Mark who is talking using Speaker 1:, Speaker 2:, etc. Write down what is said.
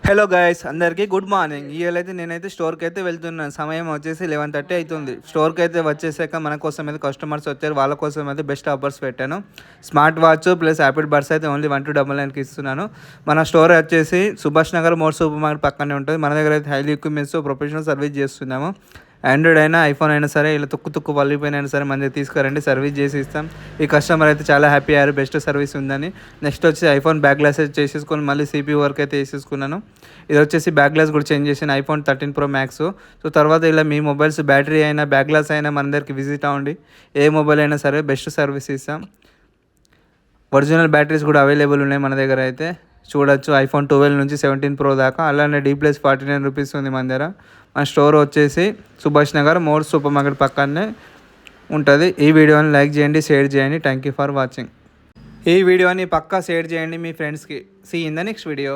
Speaker 1: Hello guys, అందరికీ good morning. ఇవాళైతే నేనైతే స్టోర్కి అయితే వెళ్తున్నాను. సమయం వచ్చేసి 11:30 అవుతుంది. స్టోర్కి అయితే వచ్చేసాక మన కోసం అయితే కస్టమర్స్ వచ్చారు. వాళ్ళ కోసం అయితే బెస్ట్ ఆఫర్స్ పెట్టాను. Smart watch plus Apple buds అయితే ఓన్లీ 1299కి ఇస్తున్నాను. మన స్టోర్ వచ్చేసి Subhash Nagar More super market పక్కనే ఉంటుంది. మన దగ్గర అయితే హైలీ ఎక్విప్మెంట్స్ ప్రొఫెషనల్ సర్వీస్ చేస్తున్నాము. ఆండ్రాయిడ్ అయినా ఐఫోన్ అయినా సరే, ఇలా తుక్కు పలిపోయినా సరే మన దగ్గర తీసుకురండి, సర్వీస్ చేసి ఇస్తాం. ఈ కస్టమర్ అయితే చాలా హ్యాపీ అయ్యారు, బెస్ట్ సర్వీస్ ఉందని. నెక్స్ట్ వచ్చి ఐఫోన్ బ్యాక్ గ్లాసెస్ చేసేసుకొని మళ్ళీ సిపి వర్క్ అయితే వేసేసుకున్నాను. ఇది వచ్చేసి బ్యాక్ గ్లాస్ కూడా చేంజ్ చేసిన ఐఫోన్ 13 Pro Max. సో తర్వాత ఇలా మీ మొబైల్స్ బ్యాటరీ అయినా బ్యాక్ గ్లాస్ అయినా మన దగ్గరికి విజిట్ అవ్వండి. ఏ మొబైల్ అయినా సరే బెస్ట్ సర్వీస్ ఇస్తాం. ఒరిజినల్ బ్యాటరీస్ కూడా అవైలబుల్ ఉన్నాయి మన దగ్గర అయితే చూడొచ్చు. ఐఫోన్ 12 నుంచి 17 Pro దాకా. అలానే D+49 ఉంది మన దగ్గర. మన స్టోర్ వచ్చేసి Subhash Nagar More super market పక్కనే ఉంటుంది. ఈ వీడియోని లైక్ చేయండి, షేర్ చేయండి. Thank you for watching. ఈ వీడియోని పక్కా షేర్ చేయండి మీ ఫ్రెండ్స్కి. See in the next video.